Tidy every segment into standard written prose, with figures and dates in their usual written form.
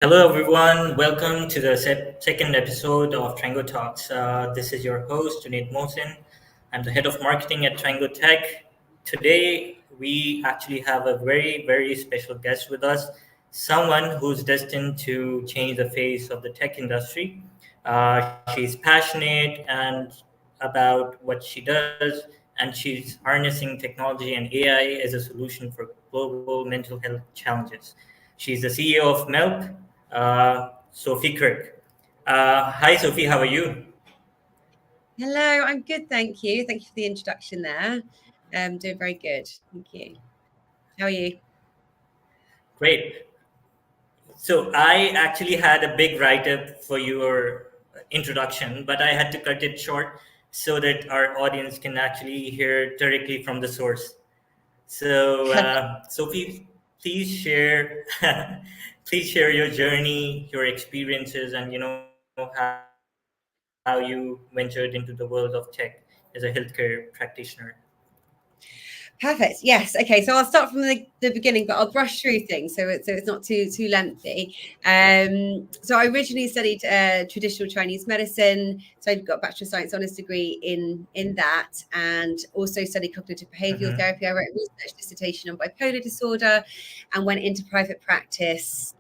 Hello, everyone. Welcome to the second episode of Trango Talks. This is your host, Junaid Mohsin. I'm the head of marketing at Trango Tech. Today, we actually have a very, very special guest with us, someone who's destined to change the face of the tech industry. She's passionate and about what she does, and she's harnessing technology and AI as a solution for global mental health challenges. She's the CEO of Melp, Sophie Kirk. Hi, Sophie. How are you? Hello, I'm good, thank you. Thank you for the introduction there. Doing very good, thank you. How are you? Great. So I actually had a big write-up for your introduction, but I had to cut it short so that our audience can actually hear directly from the source. So, Sophie, please share, please share your journey, your experiences, and how you ventured into the world of tech as a healthcare practitioner. Perfect. Yes. Okay. So I'll start from the beginning, but I'll brush through things so it's not too lengthy. So I originally studied traditional Chinese medicine. So I got a Bachelor of Science honours degree in that, and also studied cognitive behavioural Mm-hmm. therapy. I wrote a research dissertation on bipolar disorder, and went into private practice,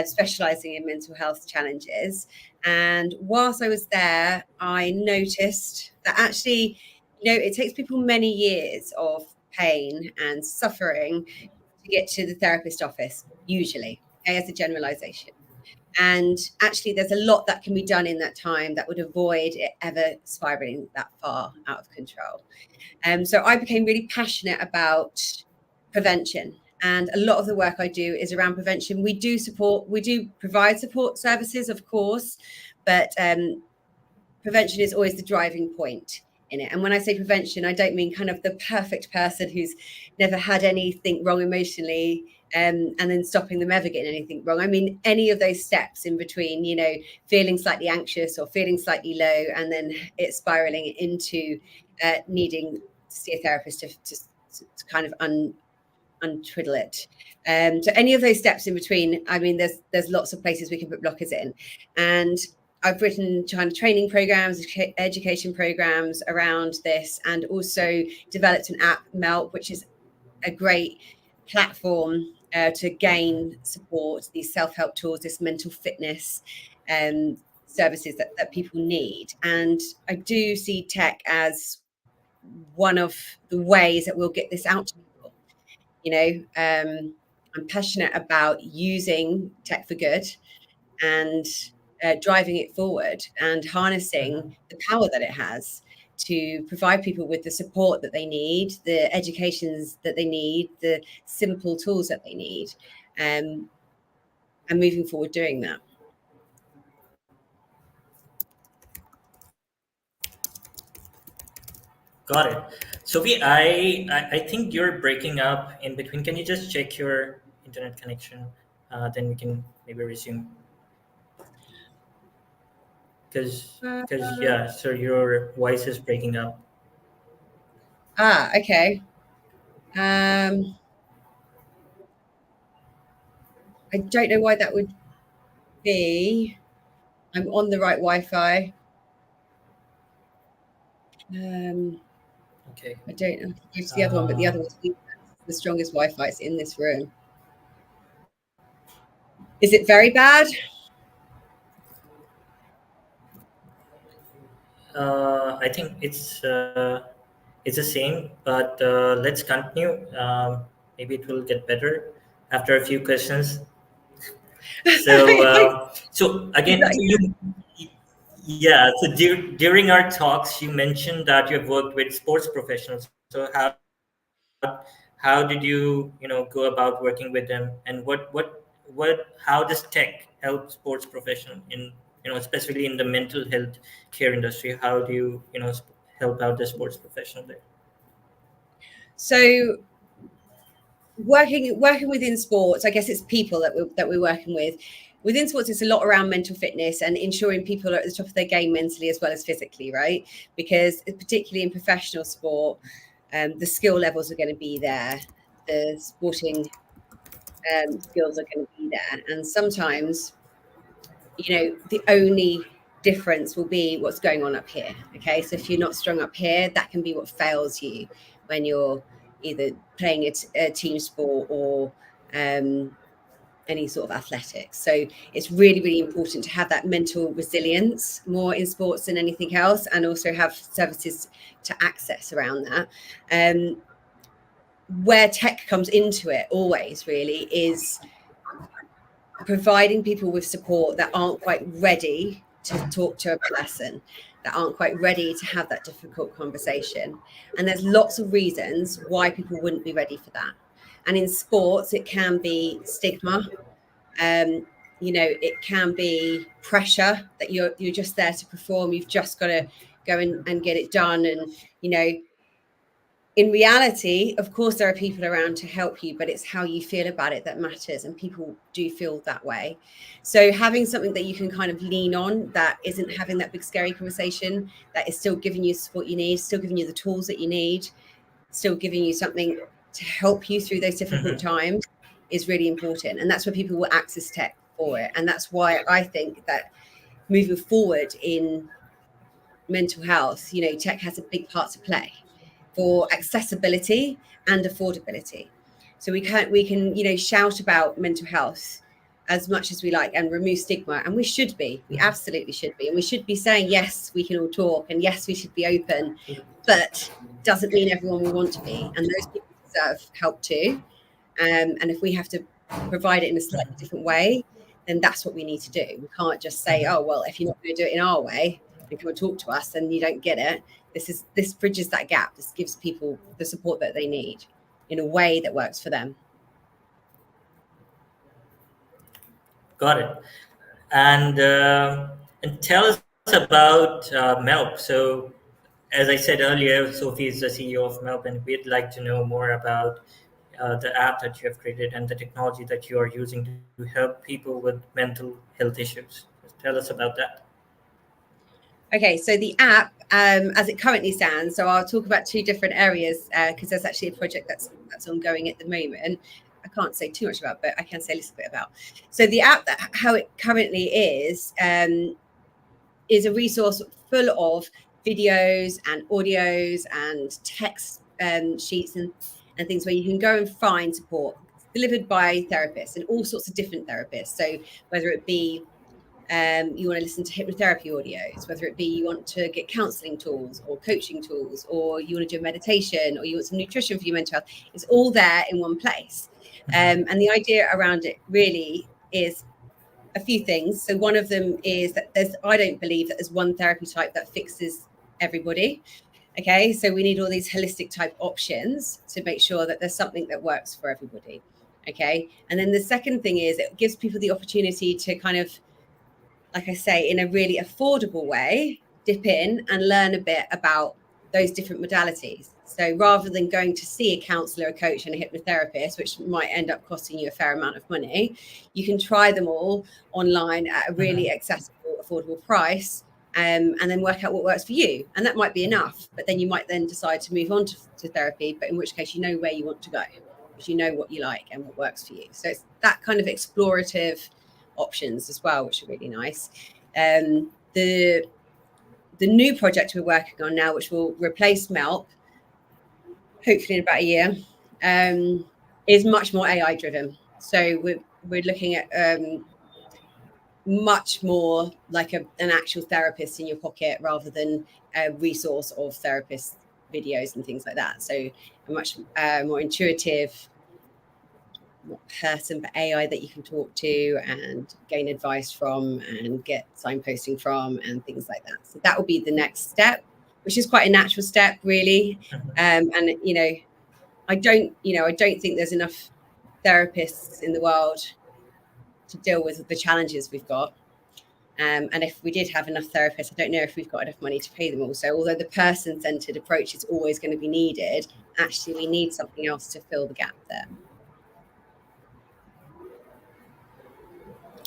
specialising in mental health challenges. And whilst I was there, I noticed that actually, it takes people many years of pain and suffering to get to the therapist office, usually, okay, as a generalization. And actually, there's a lot that can be done in that time that would avoid it ever spiraling that far out of control. So I became really passionate about prevention. And a lot of the work I do is around prevention. We do provide support services, of course, but prevention is always the driving point in it. And when I say prevention, I don't mean kind of the perfect person who's never had anything wrong emotionally, and then stopping them ever getting anything wrong. I mean, any of those steps in between, feeling slightly anxious or feeling slightly low, and then it spiraling into needing to see a therapist to kind of untwiddle it. So any of those steps in between, I mean, there's lots of places we can put blockers in. And I've written China training programs, education programs around this, and also developed an app, Melp, which is a great platform to gain support, these self-help tools, this mental fitness services that people need. And I do see tech as one of the ways that we'll get this out to people. I'm passionate about using tech for good and driving it forward and harnessing Mm-hmm. the power that it has to provide people with the support that they need, the educations that they need, the simple tools that they need, and moving forward doing that. Got it. Sophie, I think you're breaking up in between. Can you just check your internet connection? Then we can maybe resume. Uh, Because yeah, so your voice is breaking up. okay. Um, I don't know why that would be. I'm on the right Wi-Fi. Okay. I don't know. Go to the other one, but the Uh, other one's the strongest Wi-Fi. It's in this room. Is it very bad? I think it's the same, but let's continue. Maybe it will get better after a few questions. So, so again, so yeah. So during our talks, you mentioned that you have worked with sports professionals. So how did you go about working with them, and what how does tech help sports professional in especially in the mental health care industry? How do you help out the sports professional there? So working within sports, I guess it's people that we're working with. Within sports, it's a lot around mental fitness and ensuring people are at the top of their game mentally as well as physically, right? Because particularly in professional sport, the skill levels are going to be there, the sporting skills are going to be there, and sometimes the only difference will be what's going on up here. Okay, so if you're not strong up here, that can be what fails you when you're either playing a team sport or any sort of athletics. So it's really, really important to have that mental resilience more in sports than anything else, and also have services to access around that. Where tech comes into it always really is providing people with support that aren't quite ready to talk to a person, that aren't quite ready to have that difficult conversation. And there's lots of reasons why people wouldn't be ready for that. And in sports, it can be stigma. It can be pressure that you're just there to perform. You've just got to go and get it done. And, in reality, of course, there are people around to help you, but it's how you feel about it that matters. And people do feel that way. So having something that you can kind of lean on, that isn't having that big scary conversation, that is still giving you the support you need, still giving you the tools that you need, still giving you something to help you through those difficult times, is really important. And that's where people will access tech for it. And that's why I think that moving forward in mental health, tech has a big part to play for accessibility and affordability. So we can shout about mental health as much as we like and remove stigma, and we should be. We absolutely should be. And we should be saying, yes, we can all talk, and yes, we should be open, but doesn't mean everyone will want to be. And those people deserve help too. And if we have to provide it in a slightly different way, then that's what we need to do. We can't just say, oh, well, if you're not going to do it in our way and come and talk to us and you don't get it. This bridges that gap. This gives people the support that they need in a way that works for them. Got it. And tell us about Melp. So, as I said earlier, Sophie is the CEO of Melp, and we'd like to know more about the app that you have created and the technology that you are using to help people with mental health issues. Just tell us about that. Okay, so the app, as it currently stands, so I'll talk about two different areas because there's actually a project that's ongoing at the moment. I can't say too much about, but I can say a little bit about. So the app, how it currently is a resource full of videos and audios and text sheets and things where you can go and find support delivered by therapists and all sorts of different therapists. So whether it be you want to listen to hypnotherapy audios, whether it be you want to get counseling tools or coaching tools, or you want to do a meditation, or you want some nutrition for your mental health, it's all there in one place. And the idea around it really is a few things. So one of them is that I don't believe that there's one therapy type that fixes everybody. Okay, so we need all these holistic type options to make sure that there's something that works for everybody. Okay, and then the second thing is it gives people the opportunity to kind of, like I say, in a really affordable way, dip in and learn a bit about those different modalities. So rather than going to see a counsellor, a coach and a hypnotherapist, which might end up costing you a fair amount of money, you can try them all online at a really accessible, affordable price, and then work out what works for you. And that might be enough, but then you might then decide to move on to therapy, but in which case you know where you want to go, because you know what you like and what works for you. So it's that kind of explorative options as well, which are really nice. The new project we're working on now, which will replace Melp, hopefully in about a year, is much more AI driven. So we're looking at much more like an actual therapist in your pocket rather than a resource of therapist videos and things like that. So a much more intuitive person, but AI that you can talk to and gain advice from and get signposting from and things like that. So that will be the next step, which is quite a natural step, really. And I don't think there's enough therapists in the world to deal with the challenges we've got. And if we did have enough therapists, I don't know if we've got enough money to pay them all. So although the person-centered approach is always going to be needed, actually we need something else to fill the gap there.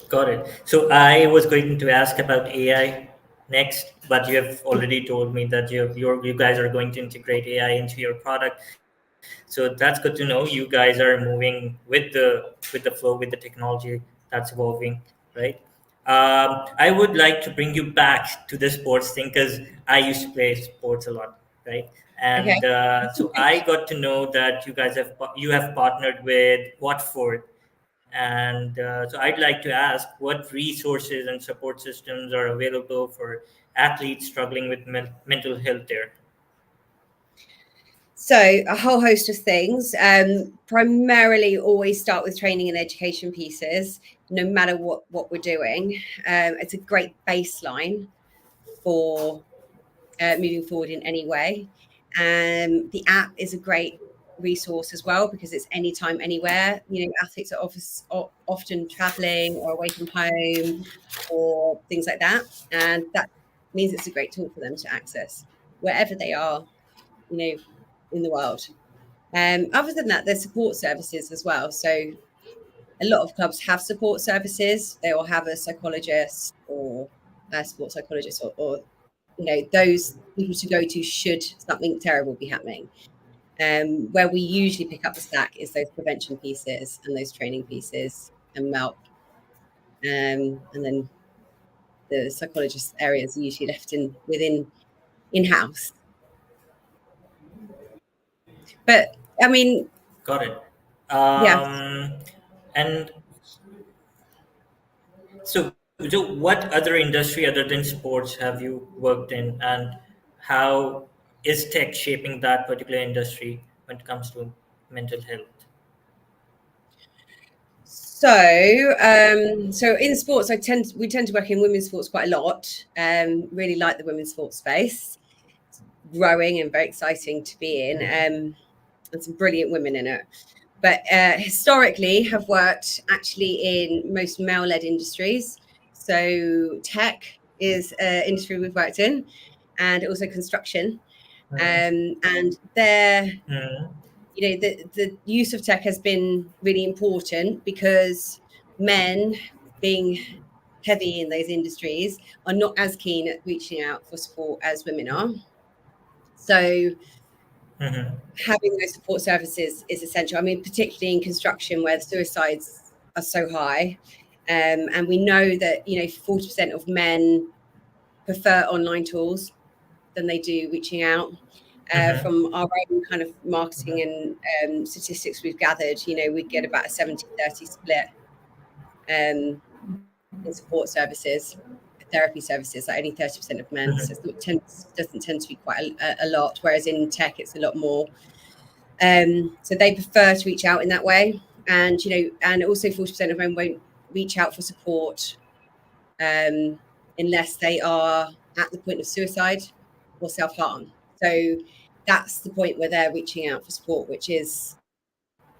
Got it. So I was going to ask about AI next, but you have already told me that you guys are going to integrate AI into your product. So that's good to know. You guys are moving with the flow, with the technology that's evolving, right? I would like to bring you back to the sports thing because I used to play sports a lot, right? Okay. And so I got to know that you have partnered with Watford, and so I'd like to ask what resources and support systems are available for athletes struggling with mental health there. So a whole host of things. Primarily, always start with training and education pieces, no matter what we're doing. It's a great baseline for moving forward in any way. The app is a great resource as well because it's anytime, anywhere. Athletes are often traveling or away from home or things like that, and that means it's a great tool for them to access wherever they are, you know, in the world. Other than that, there's support services as well. So a lot of clubs have support services. They will have a psychologist or a sports psychologist, or those people to go to should something terrible be happening. Where we usually pick up the slack is those prevention pieces and those training pieces and Melp. And then the psychologist areas are usually left within in-house. But I mean, Got it. yeah. And so what other industry other than sports have you worked in, and how is tech shaping that particular industry when it comes to mental health? So in sports, we tend to work in women's sports quite a lot. Really like the women's sports space. It's growing and very exciting to be in, and some brilliant women in it. But historically, have worked actually in most male-led industries. So tech is an industry we've worked in, and also construction. And there, Mm-hmm. the use of tech has been really important because men, being heavy in those industries, are not as keen at reaching out for support as women are. So Mm-hmm. having those support services is essential. I mean, particularly in construction where the suicides are so high. And we know that 40% of men prefer online tools than they do reaching out. Mm-hmm. From our own kind of marketing and statistics we've gathered, we get about a 70-30 split um, in support services, therapy services, like only 30% of men. So doesn't tend to be quite a lot, whereas in tech it's a lot more. So they prefer to reach out in that way. And also 40% of men won't reach out for support unless they are at the point of suicide or self-harm. So that's the point where they're reaching out for support, which is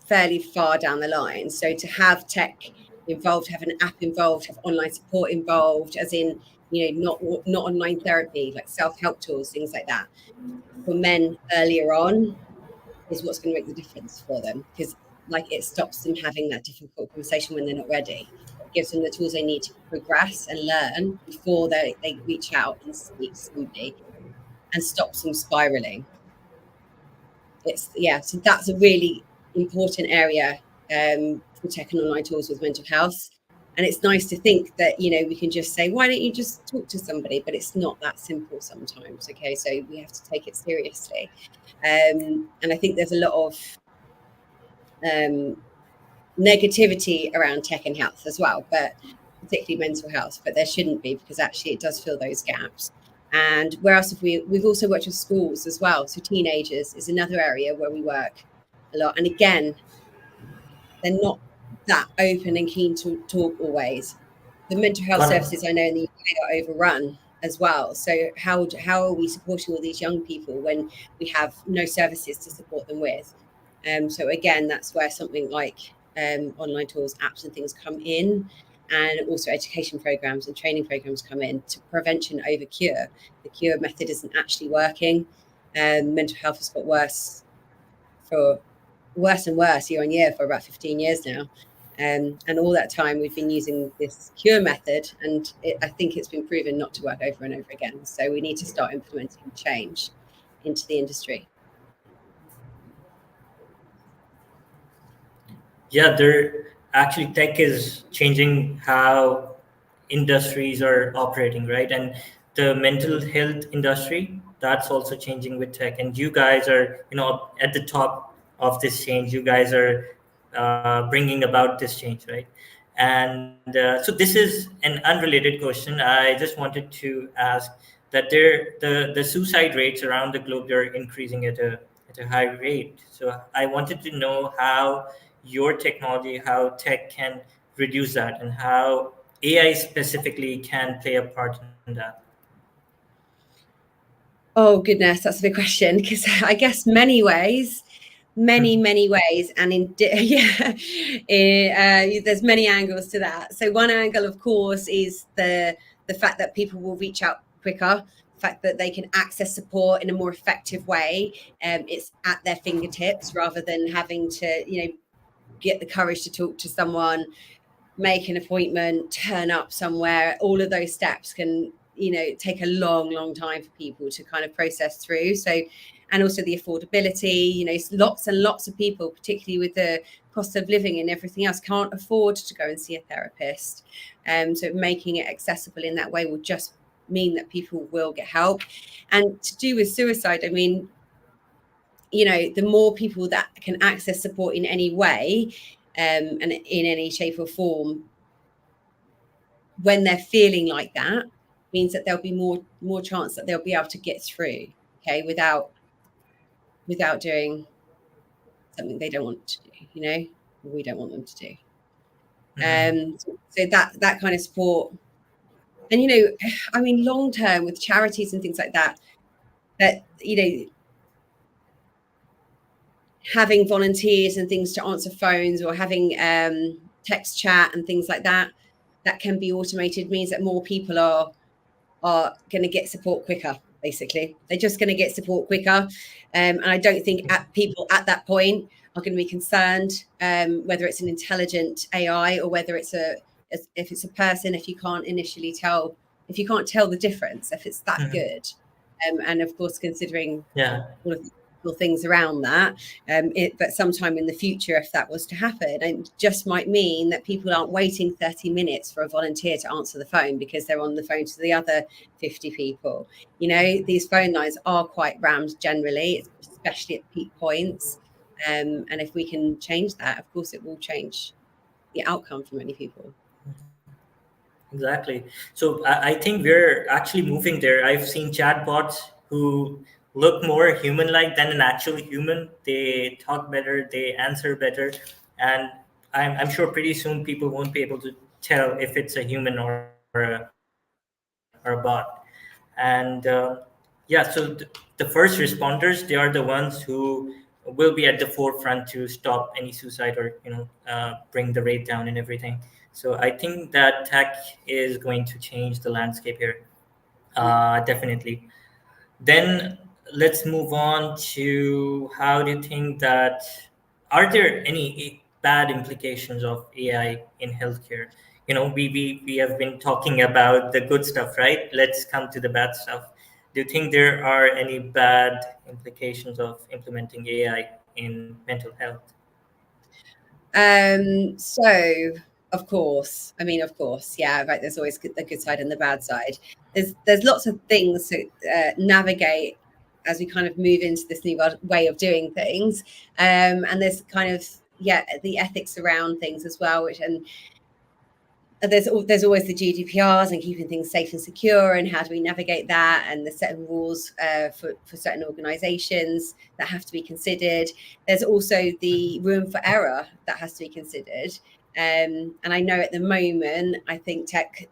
fairly far down the line. So to have tech involved, have an app involved, have online support involved, as in, not online therapy, like self-help tools, things like that, for men earlier on is what's going to make the difference for them, because like it stops them having that difficult conversation when they're not ready. It gives them the tools they need to progress and learn before they reach out and speak to somebody, and stops them spiraling. So that's a really important area for tech and online tools with mental health. And it's nice to think that we can just say, why don't you just talk to somebody, but it's not that simple sometimes. Okay, so we have to take it seriously. And I think there's a lot of negativity around tech and health as well, but particularly mental health. But there shouldn't be, because actually it does fill those gaps. And where else have we've also worked with schools as well. So teenagers is another area where we work a lot. And again, they're not that open and keen to talk always. The mental health Got it. services I know in the UK are overrun as well. So how are we supporting all these young people when we have no services to support them with? So again, that's where something like online tools, apps, and things come in, and also education programs and training programs come in to prevention over cure. The cure method isn't actually working. Mental health has got worse and worse year on year for about 15 years now. And all that time we've been using this cure method, and I think it's been proven not to work over and over again. So we need to start implementing change into the industry. Yeah, there actually tech is changing how industries are operating, right? And the mental health industry, that's also changing with tech. And you guys are, at the top of this change. You guys are bringing about this change, right? And so this is an unrelated question. I just wanted to ask that the suicide rates around the globe, they're increasing at a high rate. So I wanted to know how your technology, how tech can reduce that, and how AI specifically can play a part in that. Oh goodness, that's a big question, because I guess many ways, many ways, and there's many angles to that. So one angle, of course, is the fact that people will reach out quicker, the fact that they can access support in a more effective way. It's at their fingertips rather than having to, get the courage to talk to someone, make an appointment, turn up somewhere. All of those steps can, take a long time for people to kind of process through. So, and also the affordability, lots and lots of people, particularly with the cost of living and everything else, can't afford to go and see a therapist. So making it accessible in that way will just mean that people will get help. And to do with suicide, I mean, the more people that can access support in any way, and in any shape or form, when they're feeling like that, means that there'll be more chance that they'll be able to get through, okay, without doing something they don't want to do, or we don't want them to do. So that kind of support, and I mean, long term with charities and things like that, having volunteers and things to answer phones, or having text chat and things like that can be automated, means that more people are going to get support quicker. Basically, they're just going to get support quicker, and I don't think people at that point are going to be concerned whether it's an intelligent AI or whether it's if it's a person. If you can't tell the difference, if it's that good, and of course considering all of the things around that, but sometime in the future, if that was to happen, it just might mean that people aren't waiting 30 minutes for a volunteer to answer the phone because they're on the phone to the other 50 people. These phone lines are quite rammed generally, especially at peak points, and if we can change that, of course it will change the outcome for many people. Exactly. So I think we're actually moving there. I've seen chatbots who look more human-like than an actual human. They talk better, they answer better, and I'm sure pretty soon people won't be able to tell if it's a human or a bot. And yeah, so the first responders, they are the ones who will be at the forefront to stop any suicide or bring the rate down and everything. So I think that tech is going to change the landscape here, definitely. Then let's move on to, how do you think that, are there any bad implications of AI in healthcare? We have been talking about the good stuff, right? Let's come to the bad stuff. Do you think there are any bad implications of implementing AI in mental health? So of course, yeah, right. There's always the good side and the bad side. There's lots of things to navigate as we kind of move into this new way of doing things, and there's kind of the ethics around things as well, and there's always the GDPRs and keeping things safe and secure, and how do we navigate that, and the set of rules for certain organizations that have to be considered. There's also the room for error that has to be considered. And I know at the moment, I think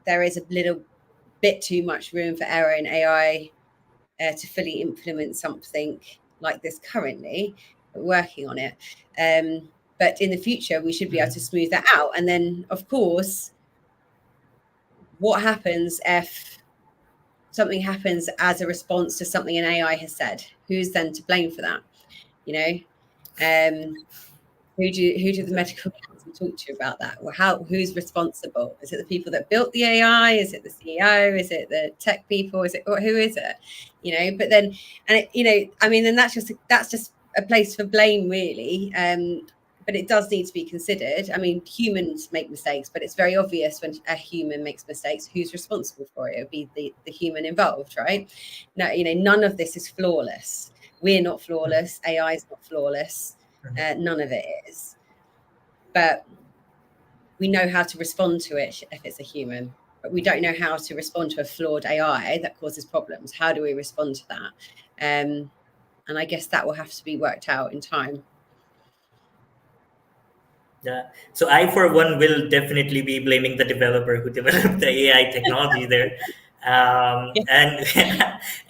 there is a little bit too much room for error in AI to fully implement something like this currently. We're working on it. But in the future, we should be able to smooth that out. And then, of course, what happens if something happens as a response to something an AI has said? Who's then to blame for that? Who do the medical council talk to about that? Well, who's responsible? Is it the people that built the AI? Is it the CEO? Is it the tech people? Who is it? But then, and then that's just a place for blame, really. But but it does need to be considered. I mean, humans make mistakes, but it's very obvious when a human makes mistakes who's responsible for it. It would be the human involved, right? No, none of this is flawless. We're not flawless. AI is not flawless. None of it is. But we know how to respond to it if it's a human, but we don't know how to respond to a flawed AI that causes problems. How do we respond to that? And I guess that will have to be worked out in time. Yeah. So I, for one, will definitely be blaming the developer who developed the AI technology there. And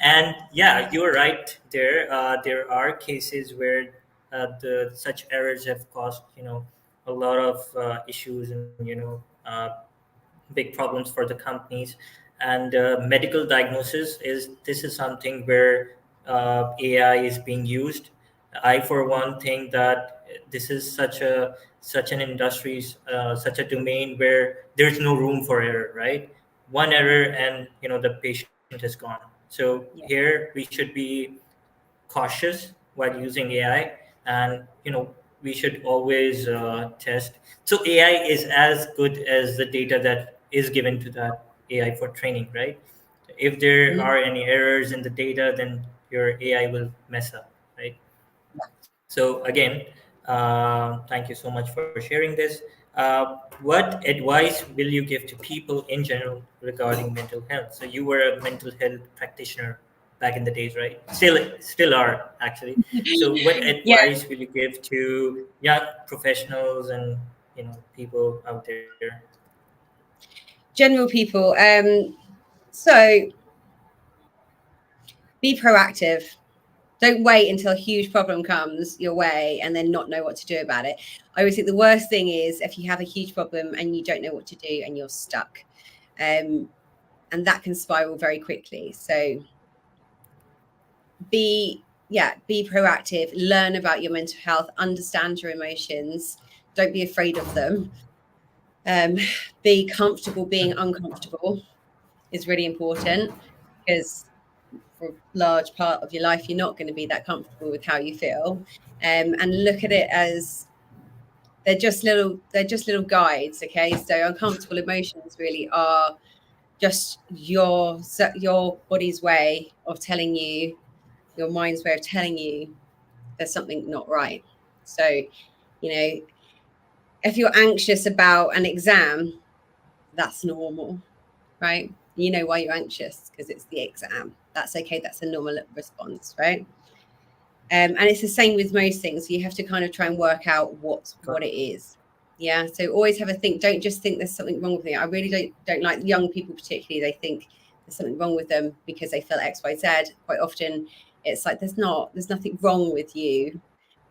and yeah, you're right there. There are cases where the such errors have caused a lot of issues and big problems for the companies. And medical diagnosis is this is something where AI is being used. I, for one, think that this is such an industry, such a domain where there's no room for error. Right, one error and the patient is gone. So Yeah. here we should be cautious while using AI, and we should always test. So AI is as good as the data that is given to that AI for training, right? If there Mm. are any errors in the data, then your AI will mess up, right? So again, thank you so much for sharing this. What advice will you give to people in general regarding mental health? So you were a mental health practitioner back in the days, right? Still are actually. So what Yeah, advice will you give to young professionals and people out there? general people. So be proactive. Don't wait until a huge problem comes your way and then not know what to do about it. I always think the worst thing is if you have a huge problem and you don't know what to do and you're stuck. And that can spiral very quickly. So be proactive, learn about your mental health, understand your emotions, don't be afraid of them. Be comfortable being uncomfortable is really important, because for a large part of your life you're not going to be that comfortable with how you feel. And look at it as they're just little guides. Okay, so uncomfortable emotions really are just your body's way of telling you, your mind's way of telling you there's something not right. So if you're anxious about an exam, that's normal, right? You know why you're anxious, because it's the exam. That's okay. That's a normal response, right? And it's the same with most things. You have to kind of try and work out what it is. Yeah. So always have a think. Don't just think there's something wrong with me. I really don't like young people particularly. They think there's something wrong with them because they feel X, Y, Z. Quite often, it's like there's nothing wrong with you.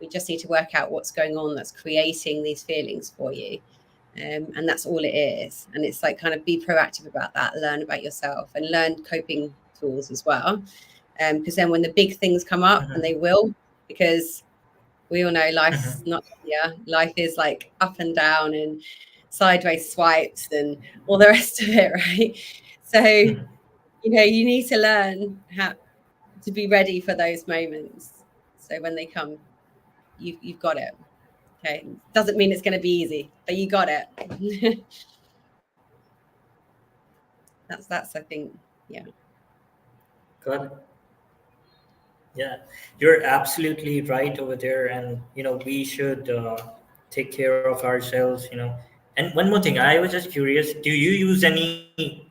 We just need to work out what's going on that's creating these feelings for you. And that's all it is. And it's like kind of be proactive about that, learn about yourself, and learn coping tools as well. Because then when the big things come up, and they will, because we all know life's not linear. Life is like up and down and sideways swipes and all the rest of it, right? So you need to learn how to be ready for those moments. So when they come, you've got it. Okay, doesn't mean it's going to be easy, but you got it. That's I think, yeah. Got it. Yeah, you're absolutely right over there, and we should take care of ourselves. And one more thing, I was just curious: do you use any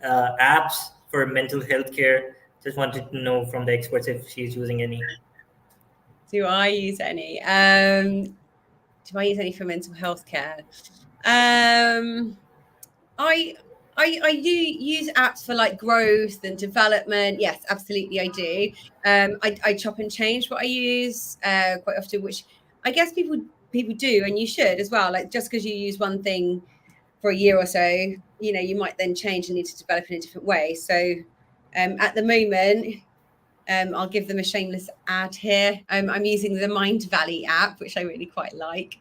apps for mental health care? Just wanted to know from the experts if she's using any. Do I use any? Do I use any for mental health care? Um, I I do use apps for like growth and development. Yes, absolutely, I do. I chop and change what I use quite often, which I guess people do, and you should as well. Like just because you use one thing for a year or so, you might then change and need to develop in a different way. So at the moment, I'll give them a shameless ad here. I'm using the Mind Valley app, which I really quite like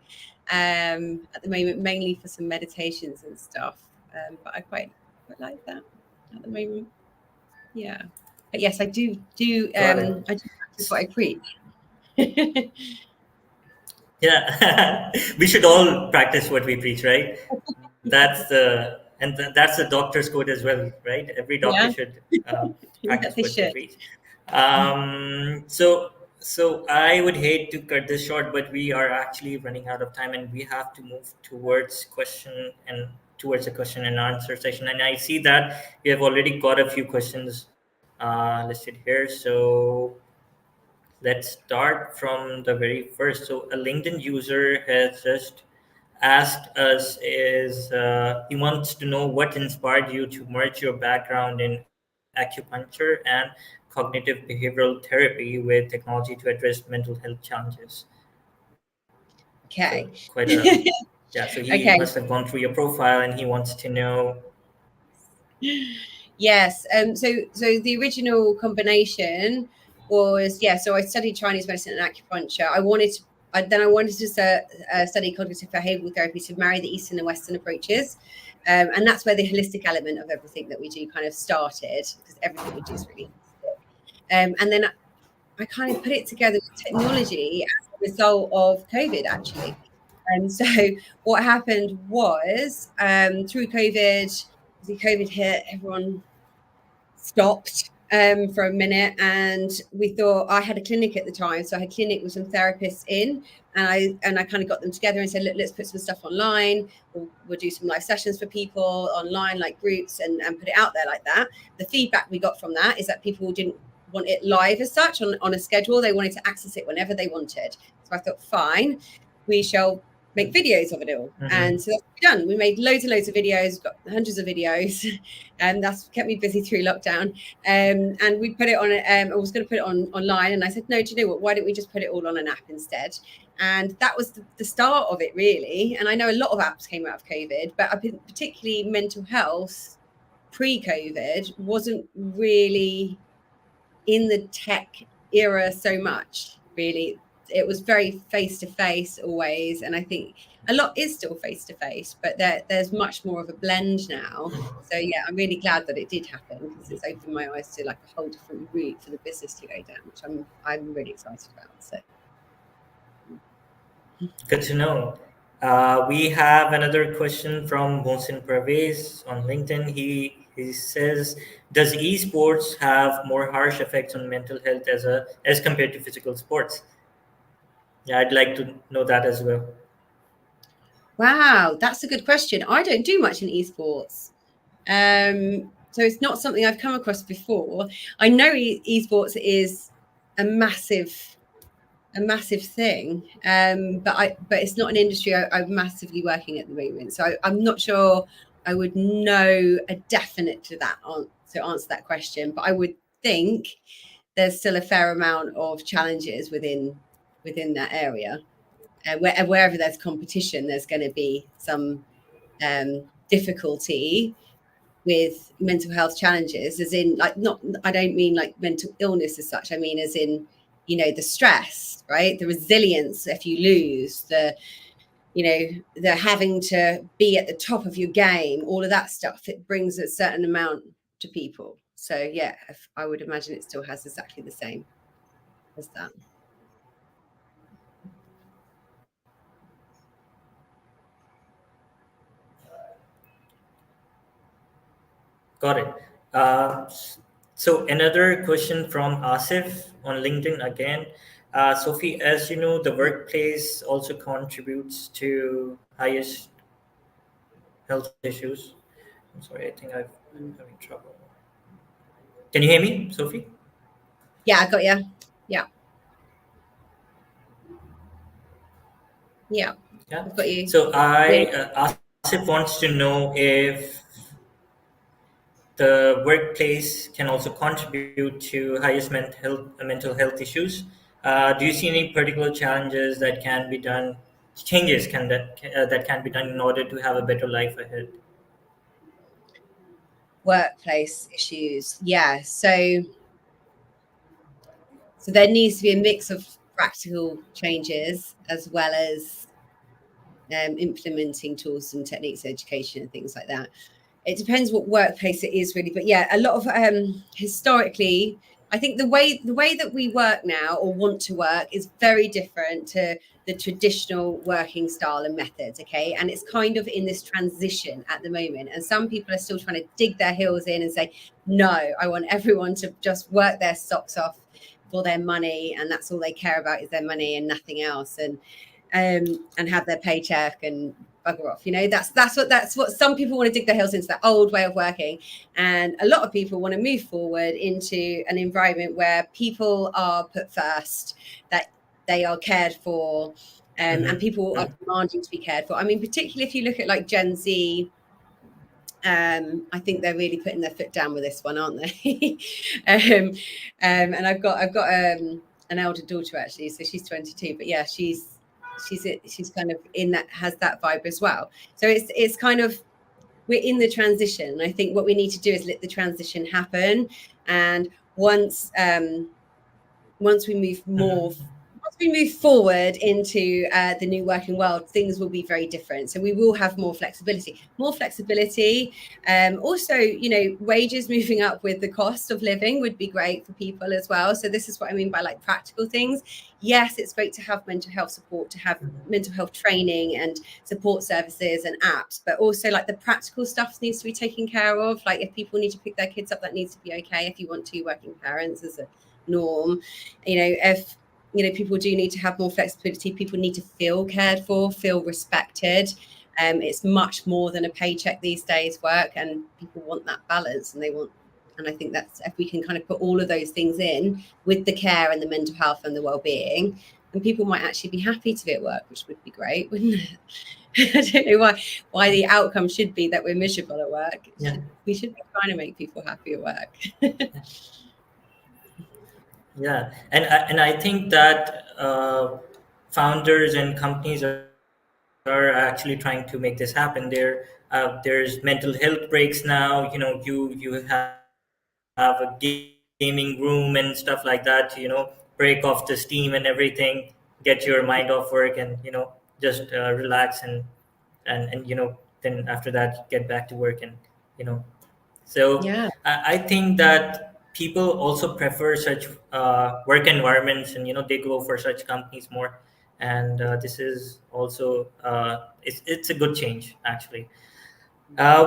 at the moment, mainly for some meditations and stuff. But I quite like that at the moment. Yeah, but yes, I do. Got it. I do practice what I preach. Yeah, we should all practice what we preach, right? That's the doctor's code as well, right? Every doctor Yeah, should practice yeah, they what they should. preach. So I would hate to cut this short, but we are actually running out of time, and we have to move towards a question and answer session. And I see that we have already got a few questions listed here. So let's start from the very first. So a LinkedIn user has just asked us is he wants to know what inspired you to merge your background in acupuncture and cognitive behavioral therapy with technology to address mental health challenges. So Okay. quite a yeah. So he Okay. must have gone through your profile and he wants to know. Yes. So the original combination was, yeah. So I studied Chinese medicine and acupuncture. I wanted to study cognitive behavioral therapy to marry the Eastern and Western approaches, and that's where the holistic element of everything that we do kind of started, because everything we do is really holistic. And then I kind of put it together with technology as a result of COVID, actually. And so what happened was through COVID, the COVID hit, everyone stopped for a minute, and we thought, I had a clinic at the time, so I had a clinic with some therapists in, and I kind of got them together and said, look, let's put some stuff online. We'll do some live sessions for people online, like groups, and put it out there like that. The feedback we got from that is that people didn't want it live as such on a schedule. They wanted to access it whenever they wanted. So I thought, fine, we shall make videos of it all. And Mhm. so that's what we've done. We made loads and loads of videos, got hundreds of videos, and that's kept me busy through lockdown. And we put it on. I was going to put it on online, and I said, no, do you know what? Why don't we just put it all on an app instead? And that was the start of it, really. And I know a lot of apps came out of COVID, but particularly mental health pre-COVID wasn't really in the tech era so much, really. It was very face to face always, and I think a lot is still face to face, but there's much more of a blend now. So yeah, I'm really glad that it did happen, because it's opened my eyes to like a whole different route for the business to go down, which I'm really excited about. So Good to know. We have another question from Mohsin Pervez on LinkedIn. He says, "Does esports have more harsh effects on mental health as compared to physical sports?" Yeah, I'd like to know that as well. wow, that's a good question. I don't do much in esports. So it's not something I've come across before. I know esports is a massive thing, but it's not an industry I'm massively working at the moment. So I'm not sure I would know a definite to answer that question. But I would think there's still a fair amount of challenges within that area. Wherever there's competition, there's going to be some difficulty with mental health challenges, as in, like, not, I don't mean like mental illness as such, I mean as in, the stress, right, the resilience if you lose, the having to be at the top of your game, all of that stuff, it brings a certain amount to people. So yeah, I would imagine it still has exactly the same as that. Got it. So another question from Asif on LinkedIn again. Sophie, as you know, the workplace also contributes to highest health issues. I'm sorry, I think I'm having trouble. Can you hear me, Sophie? Yeah, I got you. Yeah, yeah, Yeah. I've got you. So Yeah. Asif wants to know if the workplace can also contribute to highest mental health issues. Do you see any particular challenges that can be done, changes that can be done in order to have a better life ahead? Workplace issues, yeah. So there needs to be a mix of practical changes, as well as implementing tools and techniques, education, and things like that. It depends what workplace it is, really. But yeah, a lot of historically, I think the way that we work now or want to work is very different to the traditional working style and methods, okay? And it's kind of in this transition at the moment. And some people are still trying to dig their heels in and say, no, I want everyone to just work their socks off for their money, and that's all they care about is their money and nothing else, and have their paycheck and bugger off. You know, that's what some people want to dig their heels into, that old way of working. And a lot of people want to move forward into an environment where people are put first, that they are cared for, and people are demanding to be cared for. I mean, particularly if you look at like Gen Z, I think they're really putting their foot down with this one, aren't they? And I've got an elder daughter actually, so she's 22. But yeah, she's kind of in that, has that vibe as well. So it's kind of, we're in the transition. I think what we need to do is let the transition happen, and once we move more. Once we move forward into the new working world, things will be very different. So we will have more flexibility. Also, you know, wages moving up with the cost of living would be great for people as well. So this is what I mean by like practical things. Yes, it's great to have mental health support, to have mental health training and support services and apps, but also like the practical stuff needs to be taken care of. Like if people need to pick their kids up, that needs to be okay. If you want two working parents as a norm, you know, if you know, people do need to have more flexibility. People need to feel cared for, feel respected. It's much more than a paycheck these days, work, and people want that balance, and I think that's, if we can kind of put all of those things in with the care and the mental health and the well-being, and people might actually be happy to be at work, which would be great, wouldn't it? I don't know why the outcome should be that we're miserable at work. We should be trying to make people happy at work. Yeah, and I think that founders and companies are actually trying to make this happen. There's mental health breaks now. You know, you have a gaming room and stuff like that. You know, break off the steam and everything, get your mind off work, and just relax, and then after that get back to work, and you know so Yeah. I think that people also prefer such work environments, and they go for such companies more. And this is also it's a good change actually.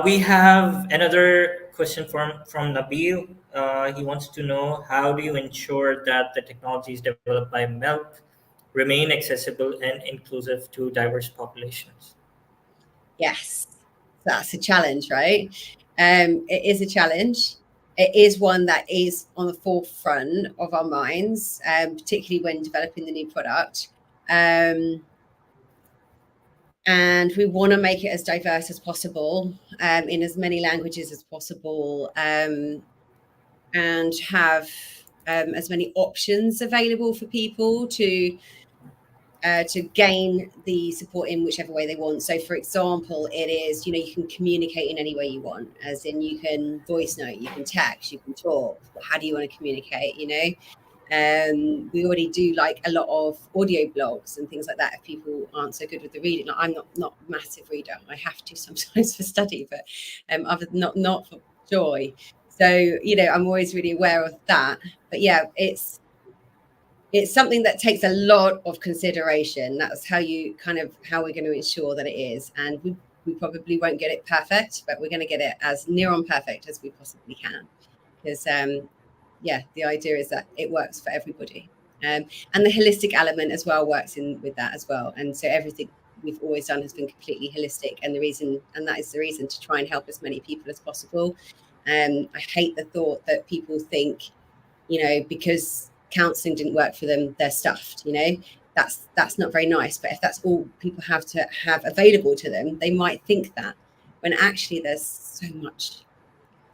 We have another question from Nabil. He wants to know, how do you ensure that the technologies developed by Melp remain accessible and inclusive to diverse populations? Yes, that's a challenge, right? It is a challenge. It is one that is on the forefront of our minds, particularly when developing the new product. And we want to make it as diverse as possible, in as many languages as possible, and have as many options available for people to gain the support in whichever way they want. So, for example, it is, you can communicate in any way you want, as in you can voice note, you can text, you can talk. How do you want to communicate? We already do like a lot of audio blogs and things like that if people aren't so good with the reading. Like, I'm not a massive reader. I have to sometimes for study, but other than not for joy. So, I'm always really aware of that. But yeah, it's something that takes a lot of consideration. That's how we're going to ensure that it is. And we probably won't get it perfect, but we're going to get it as near on perfect as we possibly can. Because, the idea is that it works for everybody. And the holistic element as well works in with that as well. And so everything we've always done has been completely holistic. And that is the reason, to try and help as many people as possible. I hate the thought that people think, because counselling didn't work for them, they're stuffed. That's not very nice. But if that's all people have to have available to them, they might think that, when actually there's so much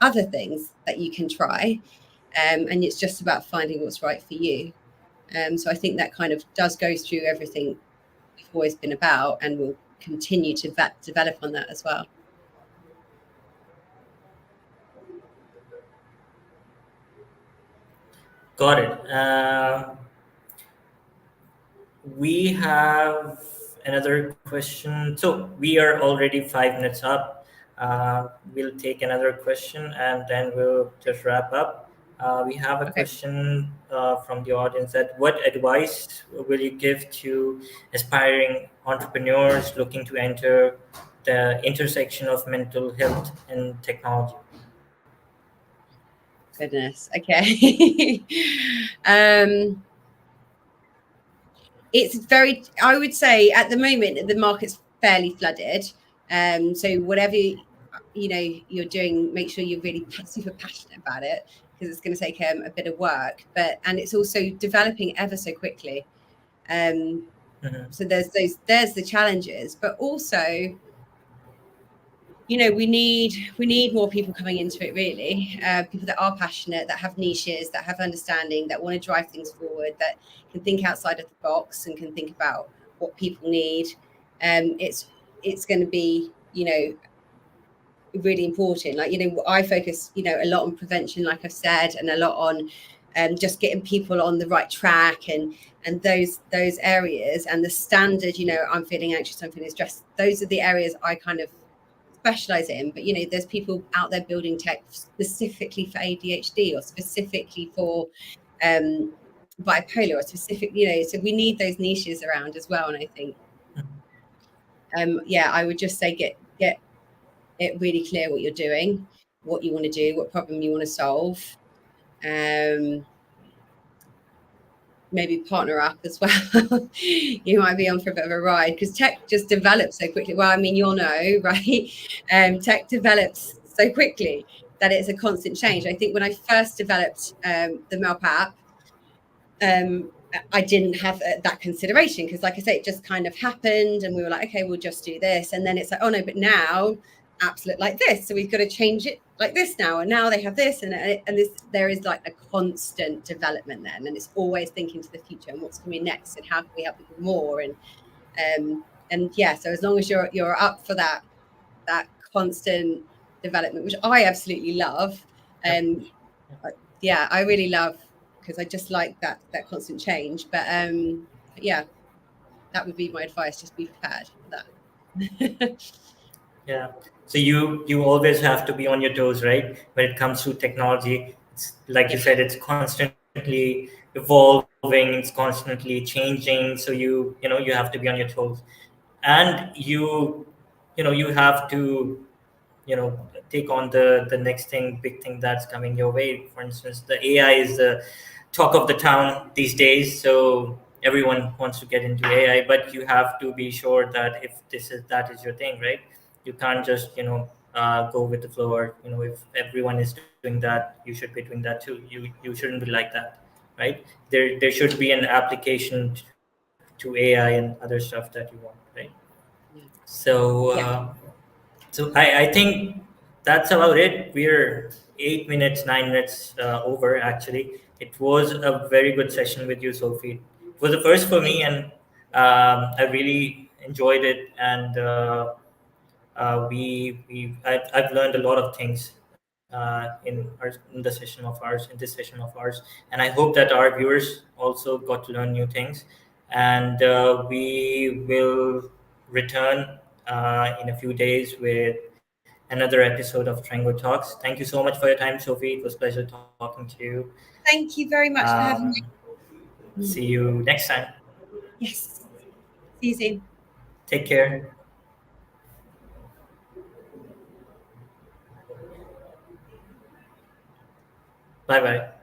other things that you can try, and it's just about finding what's right for you. So I think that kind of does go through everything we've always been about, and we'll continue to develop on that as well. Got it. We have another question. So we are already 5 minutes up. We'll take another question and then we'll just wrap up. We have a Okay. question from the audience that what advice will you give to aspiring entrepreneurs looking to enter the intersection of mental health and technology? Goodness. Okay. um, it's very. I would say at the moment the market's fairly flooded. So whatever you're doing, make sure you're really super passionate about it because it's going to take a bit of work. And it's also developing ever so quickly. Um, Mm-hmm. so there's the challenges, but also we need more people coming into it, really. People that are passionate, that have niches, that have understanding, that want to drive things forward, that can think outside of the box and can think about what people need. It's going to be really important. I focus a lot on prevention, like I've said, and a lot on just getting people on the right track and those areas. And the standard, I'm feeling anxious, I'm feeling stressed, those are the areas I kind of specialize in. But there's people out there building tech specifically for ADHD or specifically for bipolar or specific, so we need those niches around as well. And I think I would just say get it really clear what you're doing, what you want to do, what problem you want to solve. Maybe partner up as well. You might be on for a bit of a ride because tech just develops so quickly. Well, I mean, you'll know, right? Tech develops so quickly that it's a constant change. I think when I first developed the Melp app, I didn't have that consideration because, like I say, it just kind of happened, and we were like, okay, we'll just do this, and then it's like, oh no, but now apps look like this, so we've got to change it like this now, and now they have this, and this. There is like a constant development then, and it's always thinking to the future and what's coming next, and how can we help people more, and yeah. So as long as you're up for that constant development, which I absolutely love, Yep. um, yeah, I really love because I just like that constant change. But yeah, that would be my advice. Just be prepared for that. Yeah. So you always have to be on your toes, right? When it comes to technology, it's like you Yeah. said, it's constantly evolving, it's constantly changing. So you have to be on your toes, and you have to take on the next big thing that's coming your way. For instance, the AI is the talk of the town these days, so everyone wants to get into AI, but you have to be sure that if that is your thing, right? You can't just go with the flow, or if everyone is doing that, you should be doing that too. You shouldn't be like that, right? There should be an application to AI and other stuff that you want, right? Yeah. So Yeah. I think that's about it. We're 8 minutes, 9 minutes over. Actually, it was a very good session with you, Sophie. It was the first for me, and I really enjoyed it. And I've learned a lot of things in the session of ours, in this session of ours, and I hope that our viewers also got to learn new things. And we will return in a few days with another episode of Trango Talks. Thank you so much for your time, Sophie. It was a pleasure talking to you. Thank you very much for having Um, me. See you next time. Yes. See you soon. Take care. Bye bye.